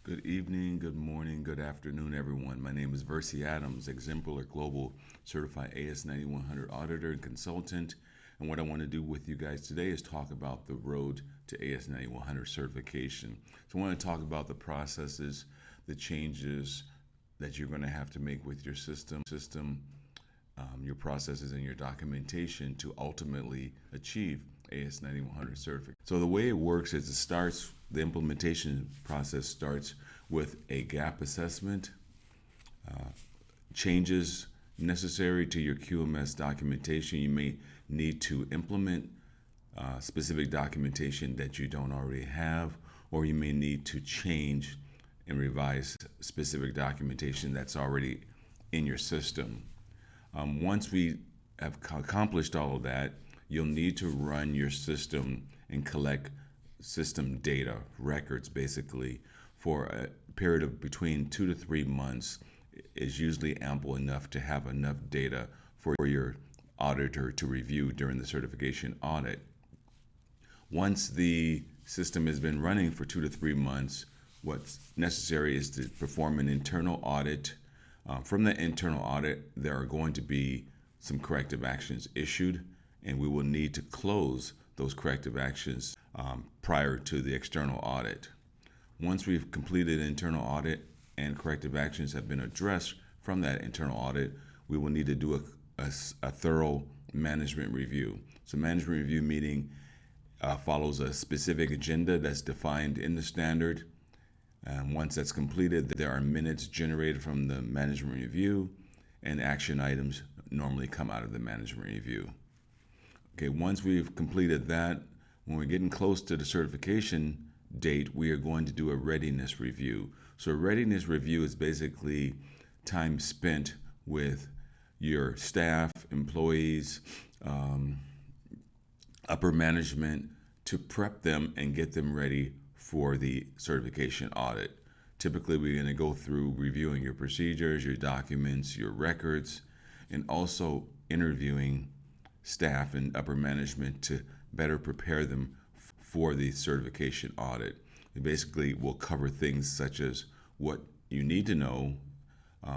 Good evening, good morning, good afternoon, everyone. My name is Versi Adams, Exemplar Global Certified AS9100 Auditor and Consultant. And what I want to do with you guys today is talk about the road to AS9100 certification. So I want to talk about the processes, the changes that you're going to have to make with your system, your processes, and your documentation to ultimately achieve AS9100 certification. So the way it works is the implementation process starts with a gap assessment, changes necessary to your QMS documentation. You may need to implement specific documentation that you don't already have, or you may need to change and revise specific documentation that's already in your system. Once we have accomplished all of that, you'll need to run your system and collect system data, records basically, for a period of between 2 to 3 months is usually ample enough to have enough data for your auditor to review during the certification audit. Once the system has been running for 2 to 3 months, what's necessary is to perform an internal audit. From the internal audit, there are going to be some corrective actions issued, and we will need to close those corrective actions prior to the external audit. Once we've completed an internal audit and corrective actions have been addressed from that internal audit, we will need to do a thorough management review. So management review meeting follows a specific agenda that's defined in the standard. And once that's completed, there are minutes generated from the management review, and action items normally come out of the management review. Okay, once we've completed that, when we're getting close to the certification date, we are going to do a readiness review. So a readiness review is basically time spent with your staff, employees, upper management to prep them and get them ready for the certification audit. Typically, we're going to go through reviewing your procedures, your documents, your records, and also interviewing staff and upper management to better prepare them for the certification audit. It basically will cover things such as what you need to know,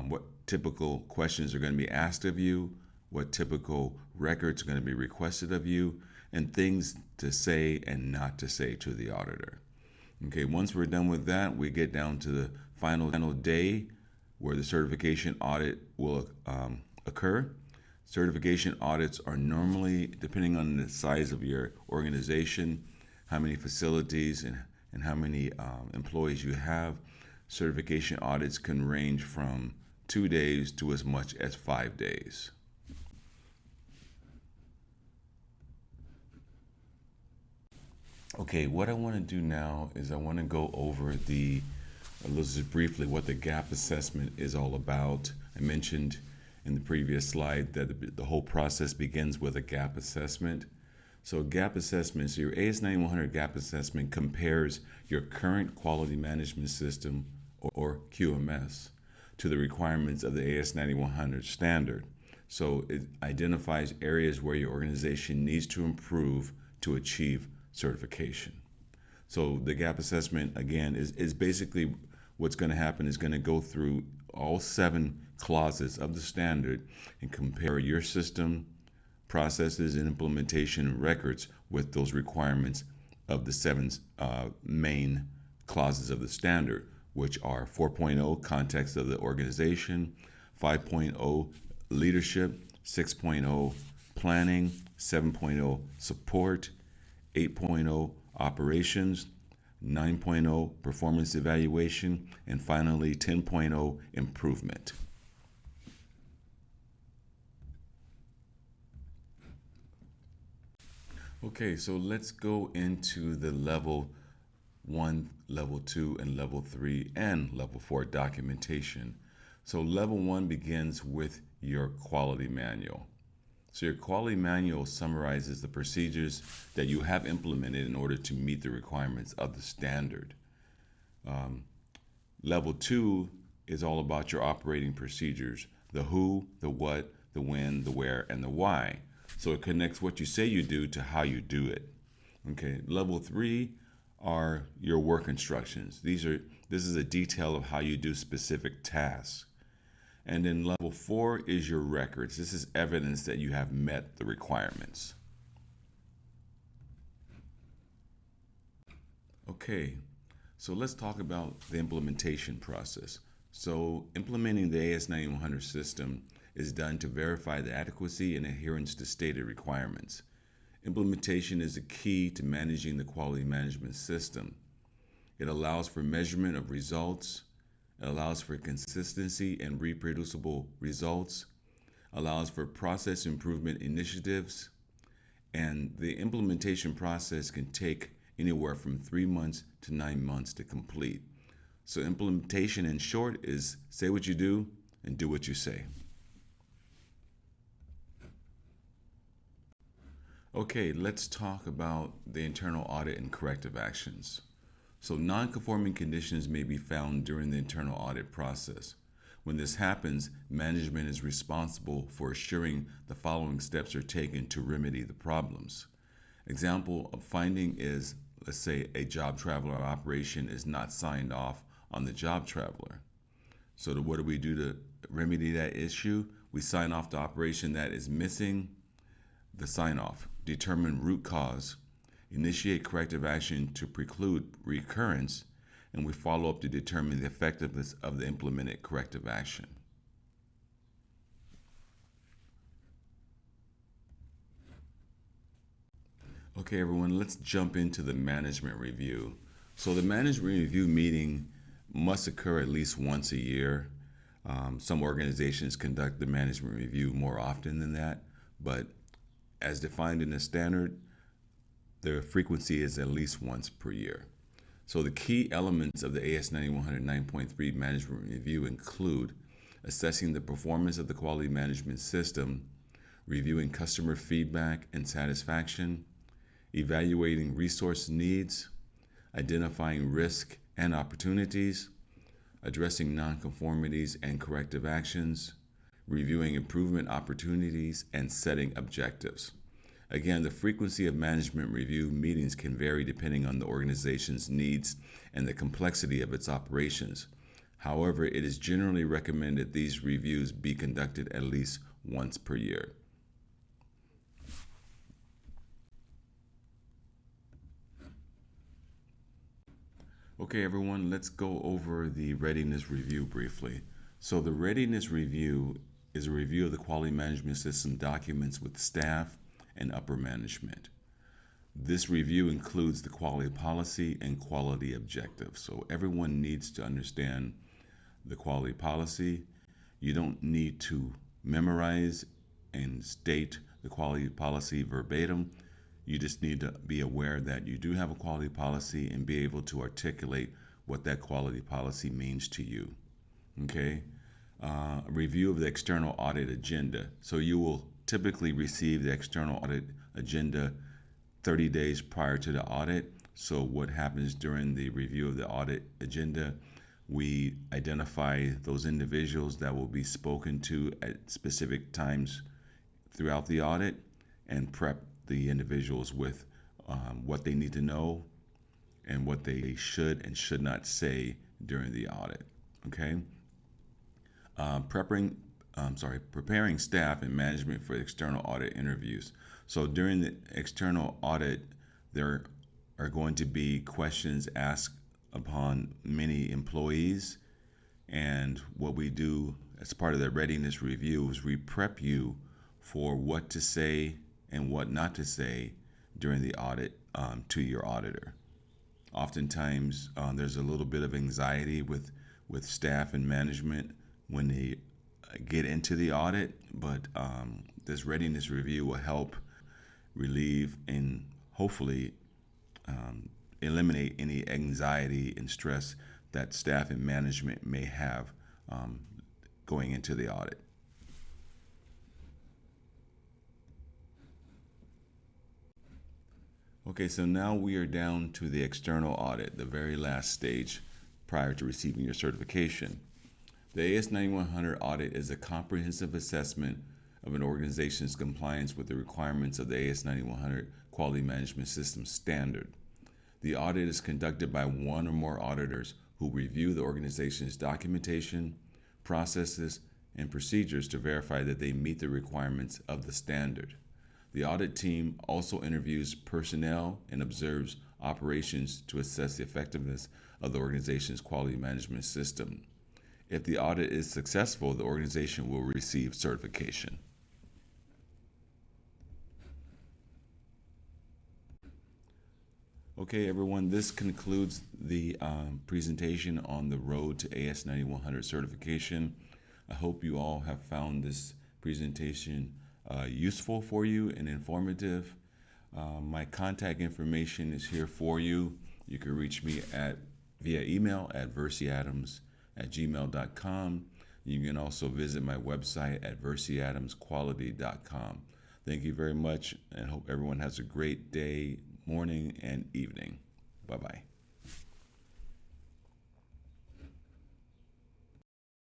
what typical questions are going to be asked of you, what typical records are going to be requested of you, and things to say and not to say to the auditor. Okay, once we're done with that, we get down to the final day where the certification audit will occur. Certification audits are normally, depending on the size of your organization, how many facilities and how many employees you have, certification audits can range from 2 days to as much as 5 days. Okay, what I want to do now is I want to go over just briefly what the gap assessment is all about. I mentioned in the previous slide that the whole process begins with a gap assessment. So gap assessment, so your AS9100 gap assessment compares your current quality management system or QMS to the requirements of the AS9100 standard. So it identifies areas where your organization needs to improve to achieve certification. So the gap assessment, again, is basically what's going to happen is going to go through all 7 clauses of the standard and compare your system, processes, and implementation records with those requirements of the 7 main clauses of the standard, which are 4.0 context of the organization, 5.0 leadership, 6.0 planning, 7.0 support, 8.0 operations, 9.0 performance evaluation, and finally 10.0 improvement. Okay, so let's go into the level 1, level 2, and level 3, and level 4 documentation. So level 1 begins with your quality manual. So your quality manual summarizes the procedures that you have implemented in order to meet the requirements of the standard. Level 2 is all about your operating procedures, the who, the what, the when, the where, and the why. So it connects what you say you do to how you do it. Okay, level 3 are your work instructions. This is a detail of how you do specific tasks. And then level 4 is your records. This is evidence that you have met the requirements. Okay, so let's talk about the implementation process. So implementing the AS9100 system is done to verify the adequacy and adherence to stated requirements. Implementation is a key to managing the quality management system. It allows for measurement of results, it allows for consistency and reproducible results, allows for process improvement initiatives, and the implementation process can take anywhere from 3 months to 9 months to complete. So implementation in short is say what you do and do what you say. Okay, let's talk about the internal audit and corrective actions. So non-conforming conditions may be found during the internal audit process. When this happens, management is responsible for assuring the following steps are taken to remedy the problems. Example of finding is, let's say a job traveler operation is not signed off on the job traveler. So what do we do to remedy that issue? We sign off the operation that is missing the sign off, determine root cause, initiate corrective action to preclude recurrence, and we follow up to determine the effectiveness of the implemented corrective action. Okay, everyone, let's jump into the management review. So the management review meeting must occur at least once a year. Some organizations conduct the management review more often than that, but as defined in the standard, the frequency is at least once per year. So the key elements of the AS9100 9.3 management review include assessing the performance of the quality management system, reviewing customer feedback and satisfaction, evaluating resource needs, identifying risk and opportunities, addressing nonconformities and corrective actions, reviewing improvement opportunities, and setting objectives. Again, the frequency of management review meetings can vary depending on the organization's needs and the complexity of its operations. However, it is generally recommended these reviews be conducted at least once per year. Okay, everyone, let's go over the readiness review briefly. So the readiness review is a review of the quality management system documents with staff and upper management. This review includes the quality policy and quality objectives. So everyone needs to understand the quality policy. You don't need to memorize and state the quality policy verbatim. You just need to be aware that you do have a quality policy and be able to articulate what that quality policy means to you. Okay? A review of the external audit agenda. So you will typically receive the external audit agenda 30 days prior to the audit. So what happens during the review of the audit agenda, we identify those individuals that will be spoken to at specific times throughout the audit and prep the individuals with what they need to know and what they should and should not say during the audit. Okay? Preparing staff and management for external audit interviews. So during the external audit, there are going to be questions asked upon many employees. And what we do as part of the readiness review is we prep you for what to say and what not to say during the audit to your auditor. Oftentimes, there's a little bit of anxiety with staff and management when they get into the audit, but this readiness review will help relieve and hopefully eliminate any anxiety and stress that staff and management may have going into the audit. Okay, so now we are down to the external audit, the very last stage prior to receiving your certification. The AS9100 audit is a comprehensive assessment of an organization's compliance with the requirements of the AS9100 Quality Management System standard. The audit is conducted by one or more auditors who review the organization's documentation, processes, and procedures to verify that they meet the requirements of the standard. The audit team also interviews personnel and observes operations to assess the effectiveness of the organization's quality management system. If the audit is successful, the organization will receive certification. Okay, everyone, this concludes the presentation on the road to AS9100 certification. I hope you all have found this presentation useful for you and informative. My contact information is here for you. You can reach me via email at versiadams@gmail.com. You can also visit my website at versiadamsquality.com. Thank you very much, and hope everyone has a great day, morning, and evening. Bye-bye.